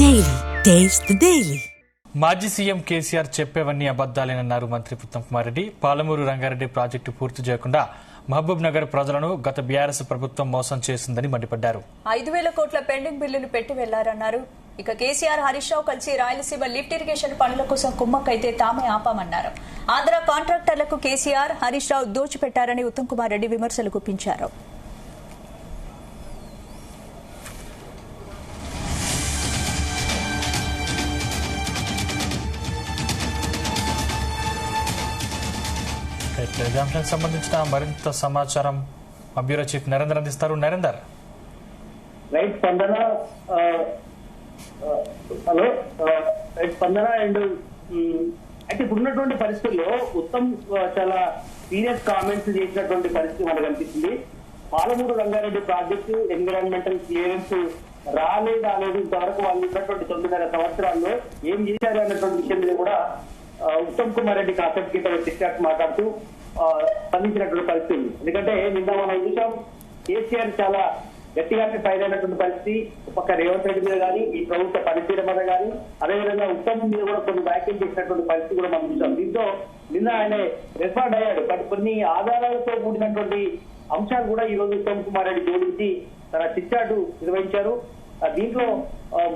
Daily taste the daily. మాజీ CM KCR చెప్పేవన్నీ అబద్దాలేనన్నారు మంత్రి ఉత్తమ్ కుమార్ రెడ్డి. పాలమూరు రంగారెడ్డి ప్రాజెక్టు పూర్తి చేయకుండా మహబూబ్ నగర్ ప్రజలను గత బీఆర్ఎస్ ప్రభుత్వం మోసం చేసిందని మండిపడ్డారు. 5,000 కోట్ల పెండింగ్ బిల్లులు పెట్టి వెళ్లారన్నారు. ఇక కేసీఆర్ హరీష్ రావు కలిసి రాయలసీమ లిఫ్ట్ ఇరిగేషన్ పనుల కోసం కుమ్మక్కైతే తామే ఆపామన్నారు. ఆంధ్ర కాంట్రాక్టర్లకు కేసీఆర్ హరీష్ రావు దోచిపెట్టారని ఉత్తమ్ కుమార్ రెడ్డి విమర్శలు గుప్పించారు. ఇదే అంశానికి సంబంధించిన మరింత సమాచారం మా బ్యూరో చీఫ్ నరేందర్ అందిస్తారు. నరేందర్, రైట్ స్పందన. హలో రైట్ స్పందన. అండ్ అయితే ఇప్పుడున్నటువంటి పరిస్థితుల్లో ఉత్తమ్ చాలా సీరియస్ కామెంట్స్ చేసినటువంటి పరిస్థితి మనకు కనిపిస్తుంది. Palamuru Rangareddy project environmental clearance రాలేదు ఇంతవరకు వాళ్ళు ఉన్నటువంటి 9.5 సంవత్సరాల్లో ఏం చేశారు అన్నటువంటి విషయం మీద కూడా ఉత్తమ్ కుమార్ రెడ్డి కాసేపు కింద మాట్లాడుతూ స్పందించినటువంటి పరిస్థితి. ఎందుకంటే నిన్న మనం చూసాం కేసీఆర్ చాలా గట్టిగానే ఫైర్ అయినటువంటి పరిస్థితి. పక్క రేవంత్ రెడ్డి మీద కానీ ఈ ప్రభుత్వ పనితీరు మీద కానీ అదేవిధంగా ఉత్తమ్ మీద కూడా కొన్ని వ్యాఖ్యలు చేసినటువంటి పరిస్థితి కూడా మనం చూసాం. దీంతో నిన్న ఆయన రెస్పాండ్ అయ్యాడు. బట్ కొన్ని ఆధారాలతో కూడినటువంటి అంశాలు కూడా ఈ రోజు ఉత్తమ్ కుమార్ రెడ్డి జోడించి తన చిట్చాటు నిర్వహించారు. దీంట్లో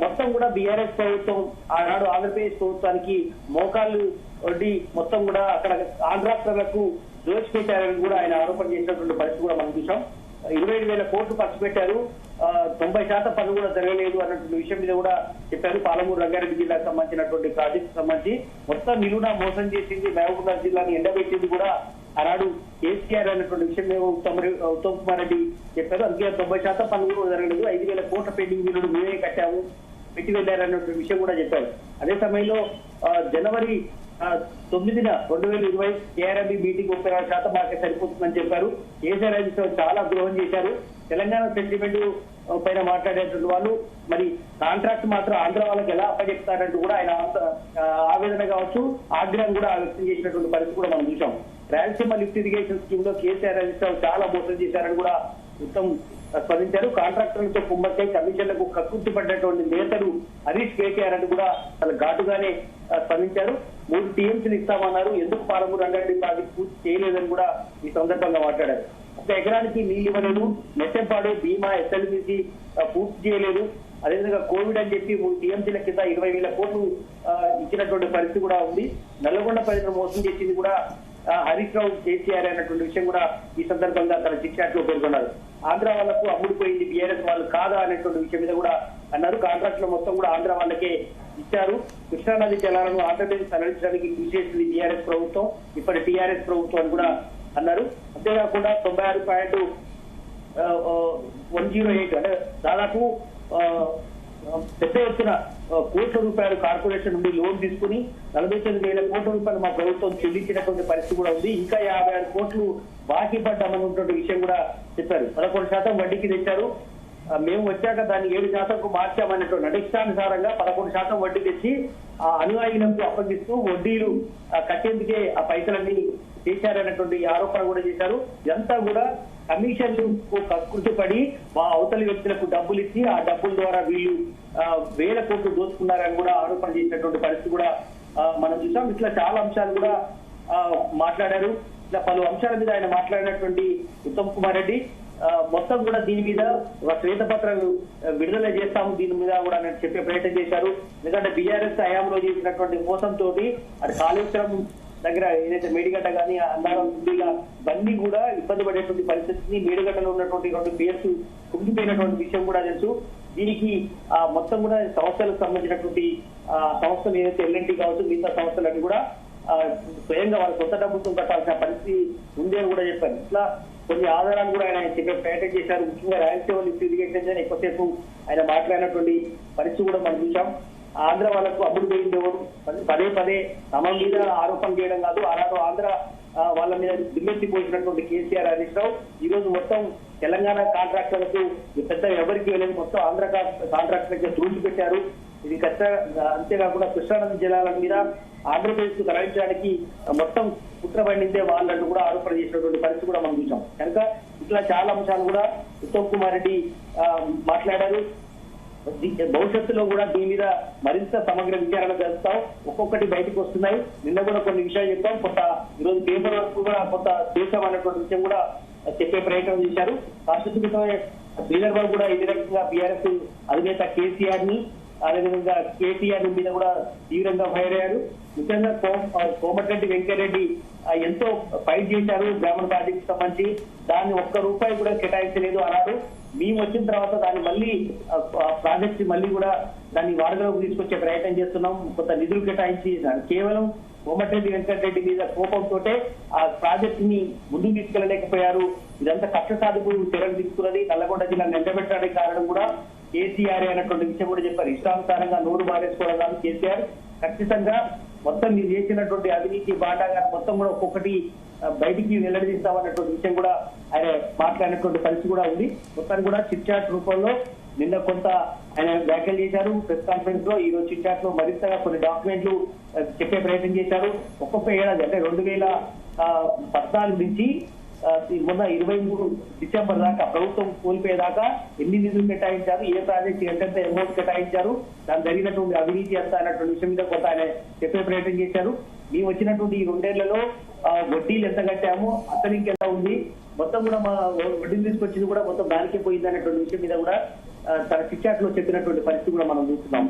మొత్తం కూడా బీఆర్ఎస్ ప్రభుత్వం ఆనాడు ఆంధ్రప్రదేశ్ ప్రభుత్వానికి మోకాళ్ళు వడ్డీ మొత్తం కూడా అక్కడ ఆంధ్రాప్రలకు దోచిపెట్టారని కూడా ఆయన ఆరోపణ చేసినటువంటి పరిస్థితి కూడా మనం చూసాం. 25,000 కోట్లు ఖర్చు పెట్టారు, 90% పనులు కూడా జరగలేదు అన్నటువంటి విషయం మీద కూడా చెప్పారు. పాలమూరు రంగారెడ్డి జిల్లాకు సంబంధించినటువంటి ప్రాజెక్టు సంబంధించి మొత్తం నిలువునా మోసం చేసింది, మహబూబ్ నగర్ జిల్లాని ఎండబెట్టింది కూడా ఆనాడు కేసీఆర్ అన్నటువంటి విషయం మేము ఉత్తమ్ కుమార్ రెడ్డి చెప్పారు. అందుకే 90% పనులు కూడా జరగలేదు, 5,000 కోట్ల పెండింగ్ బిల్లులు మేమే కట్టాము, పెట్టి వెళ్ళారన్నటువంటి విషయం కూడా చెప్పారు. అదే సమయంలో జనవరి 9న 2020 కేఆర్ఎంబీ మీటింగ్ 36% మాకే సరిపోతుందని చెప్పారు. కేసీఆర్ చాలా ద్రోహం చేశారు. తెలంగాణ సెంటిమెంట్ పైన మాట్లాడేటువంటి వాళ్ళు మరి కాంట్రాక్ట్ మాత్రం ఆంధ్ర వాళ్ళకి ఎలా అప్పచెప్తారంటూ కూడా ఆయన ఆవేదన కావచ్చు, ఆగ్రహం కూడా వ్యక్తం చేసినటువంటి పరిస్థితి కూడా మనం చూసాం. రాయలసీమ లిఫ్ట్ ఇరిగేషన్ స్కీమ్ లో కేసీఆర్ చాలా మోసం చేశారని కూడా ఉత్తమ్ స్పందించారు. కాంట్రాక్టర్లతో కుమ్మక్కై కమిషన్లకు కక్కుర్తి పడ్డటువంటి నేతలు హరీష్ కేటీఆర్ అని కూడా చాలా ఘాటుగానే స్పందించారు. 3 టీఎంసీలు ఇస్తామన్నారు, ఎందుకు పాలమూరు రంగారెడ్డి ప్రాజెక్ట్ పూర్తి చేయలేదని కూడా ఈ సందర్భంగా మాట్లాడారు. 1 ఎకరానికి నీళ్లు ఇవ్వలేదు, నెట్టెంపాడు భీమా ఎస్ఎల్బిసి పూర్తి చేయలేదు. అదేవిధంగా కోవిడ్ అని చెప్పి 3 టీఎంసీల కింద 20,000 కోట్లు ఇచ్చినటువంటి పరిస్థితి కూడా ఉంది. నల్లగొండ ప్రజలను మోసం చేసింది కూడా హరీష్ రావు కేసీఆర్ అన్నటువంటి విషయం కూడా ఈ సందర్భంగా తన చిట్చాట్లో పేర్కొన్నారు. ఆంధ్ర వాళ్లకు అమ్ముడుపోయింది బీఆర్ఎస్ వాళ్ళు కాదా అనేటువంటి విషయం మీద కూడా అన్నారు. కాంట్రాక్టులు మొత్తం కూడా ఆంధ్ర వాళ్ళకే ఇచ్చారు. కృష్ణానది జలాలను ఆంధ్రప్రదేశ్ తరలించడానికి కృషి చేసింది బీఆర్ఎస్ ప్రభుత్వం, ఇప్పటి టీఆర్ఎస్ ప్రభుత్వం అని కూడా అన్నారు. అంతేకాకుండా 96.108 అంటే దాదాపు పెద్ద ఎత్తున కోట్ల రూపాయలు కార్పొరేషన్ నుండి లోన్ తీసుకుని 49,000 కోట్ల రూపాయలు మా ప్రభుత్వం చెల్లించినటువంటి పరిస్థితి కూడా ఉంది. ఇంకా 56 కోట్లు బాకీ పడ్డామన్నటువంటి విషయం కూడా చెప్పారు. 11% వడ్డీకి తెచ్చారు, మేము వచ్చాక దాన్ని 7%కు మార్చామన్నటువంటి అంటే ఇష్టానుసారంగా 11% వడ్డీ తెచ్చి ఆ అనుయాయులకు అప్పగిస్తూ వడ్డీలు కట్టేందుకే ఆ పైసలన్నీ చేశారన్నటువంటి ఆరోపణ కూడా చేశారు. ఇదంతా కూడా కమిషన్లకు కకృతి పడి మా అవతలి వ్యక్తులకు డబ్బులు ఇచ్చి ఆ డబ్బుల ద్వారా వీళ్ళు 1,000 కోట్లు దోచుకున్నారని కూడా ఆరోపణ చేసినటువంటి పరిస్థితి కూడా మనం చూసాం. ఇట్లా చాలా అంశాలు కూడా మాట్లాడారు. ఇట్లా పలు అంశాల మీద ఆయన మాట్లాడినటువంటి ఉత్తమ్ కుమార్ రెడ్డి మొత్తం కూడా దీని మీద ఒక శ్వేతపత్రాలు విడుదల చేస్తాము, దీని మీద కూడా నేను చెప్పే ప్రయత్నం చేశారు. ఎందుకంటే బీఆర్ఎస్ హయాంలో చేసినటువంటి మోసంతో అది కాళేశ్వరం దగ్గర ఏదైతే మేడిగడ్డ కానీ అన్నారం కుండిగా ఇవన్నీ కూడా ఇబ్బంది పడేటువంటి పరిస్థితిని, మేడిగడ్డలో ఉన్నటువంటి 2 పిఎస్ కుంగిపోయినటువంటి విషయం కూడా తెలుసు. దీనికి మొత్తం కూడా సంస్థలకు సంబంధించినటువంటి సంస్థలు ఏదైతే ఎల్ఎన్టీ కావచ్చు మిగతా సంస్థలన్నీ కూడా స్వయంగా వాళ్ళ సొంత డబ్బుతో కట్టాల్సిన పరిస్థితి ఉంది అని కూడా చెప్పారు. ఇట్లా కొన్ని ఆధారాలు కూడా ఆయన చెప్పే ప్రయత్నం చేశారు. ముఖ్యంగా రాయలసీమ లిఫ్ట్ ఇరిగేషన్ ఎక్కువసేపు ఆయన మాట్లాడినటువంటి పరిస్థితి కూడా మనం చూసాం. ఆంధ్ర వాళ్ళకు అమ్ముడు పోయింది ఎవరు, పదే తమ మీద ఆరోపణ చేయడం కాదు, ఆనాడు ఆంధ్ర వాళ్ళ మీద దిమ్మెత్తిపోసినటువంటి కేసీఆర్ హరీష్ రావు ఈ రోజు మొత్తం తెలంగాణ కాంట్రాక్టర్లకు పెద్ద ఎవరికి వెళ్ళేది మొత్తం ఆంధ్ర కాంట్రాక్టర్లకి దూచి పెట్టారు. ఇది అంతేకాకుండా కృష్ణానది జలాల మీద ఆంధ్రప్రదేశ్ కు తరలించడానికి మొత్తం కుట్ర పండిందే వాళ్ళంటూ కూడా ఆరోపణ చేసినటువంటి పరిస్థితి కూడా మనం చూసాం. కనుక ఇట్లా చాలా అంశాలు కూడా ఉత్తమ్ కుమార్ రెడ్డి మాట్లాడారు. భవిష్యత్తులో కూడా దీని మీద మరింత సమగ్ర విచారణ జరుపుతాం. ఒక్కొక్కటి బయటకు వస్తున్నాయి. నిన్న కూడా కొన్ని విషయాలు చెప్పాం. కొంత ఈరోజు పేపర్ వరకు కూడా కొంత చేశాం అన్నటువంటి విషయం కూడా చెప్పే ప్రయత్నం చేశారు. కాస్త క్రితమే శ్రీధర్ బాబు కూడా ఈ రకంగా బీఆర్ఎస్ అధినేత కేసీఆర్ ని అదేవిధంగా కేటీఆర్ మీద కూడా తీవ్రంగా ఫైర్ అయ్యారు. ముఖ్యంగా కోమటిరెడ్డి వెంకటరెడ్డి ఎంతో ఫైట్ చేశారు బ్రాహ్మణ పార్టీకి సంబంధించి. దాన్ని ఒక్క రూపాయి కూడా కేటాయించలేదు అన్నారు. మేము వచ్చిన తర్వాత దాన్ని మళ్ళీ ప్రాజెక్ట్ మళ్ళీ కూడా దాన్ని వాడుకలోకి తీసుకొచ్చే ప్రయత్నం చేస్తున్నాం. కొంత నిధులు కేటాయించి కేవలం కోమటిరెడ్డి వెంకటరెడ్డి మీద కోపంతో ఆ ప్రాజెక్ట్ ని ముందుకు తీసుకెళ్లలేకపోయారు. ఇదంతా కక్ష సాధింపు చర్యలు తీసుకున్నది. నల్లగొండ జిల్లా నిలబెట్టడానికి కారణం కూడా కేసీఆర్ అన్నటువంటి విషయం కూడా చెప్పారు. ఇష్టానుసారంగా నోరు బారేసుకోవడం కాదు కేసీఆర్. ఖచ్చితంగా మొత్తం మీరు చేసినటువంటి అవినీతి బాటాగా మొత్తం కూడా ఒక్కొక్కటి బయటికి వెల్లడిస్తామన్నటువంటి విషయం కూడా ఆయన మాట్లాడినటువంటి పరిస్థితి కూడా ఉంది. మొత్తాన్ని కూడా చిట్ చాట్ రూపంలో నిన్న కొంత ఆయన వ్యాఖ్యలు చేశారు ప్రెస్ కాన్ఫరెన్స్ లో. ఈ రోజు చిట్ చాట్ లో మరింతగా కొన్ని డాక్యుమెంట్లు చెప్పే ప్రయత్నం చేశారు. ఒక్కొక్క ఏడాది అంటే 2014 నుంచి మొన్న 23 డిసెంబర్ దాకా ప్రభుత్వం కోల్పోయేదాకా ఎన్ని నిధులు కేటాయించారు, ఏ ప్రాజెక్ట్ ఎంతెంత అమౌంట్ కేటాయించారు, దాని జరిగినటువంటి అవినీతి ఎంత అన్నటువంటి విషయం మీద కొంత ఆయన చెప్పే ప్రయత్నం చేశారు. మేము వచ్చినటువంటి ఈ 2 ఏళ్లలో వడ్డీలు ఎంత కట్టాము, అసలు ఇంకెంత ఉంది, మొత్తం కూడా మా వడ్డీలు తీసుకొచ్చింది కూడా మొత్తం దానికే పోయింది అన్నటువంటి విషయం మీద కూడా తన చిట్ చాట్ లో చెప్పినటువంటి పరిస్థితి కూడా మనం చూస్తున్నాం.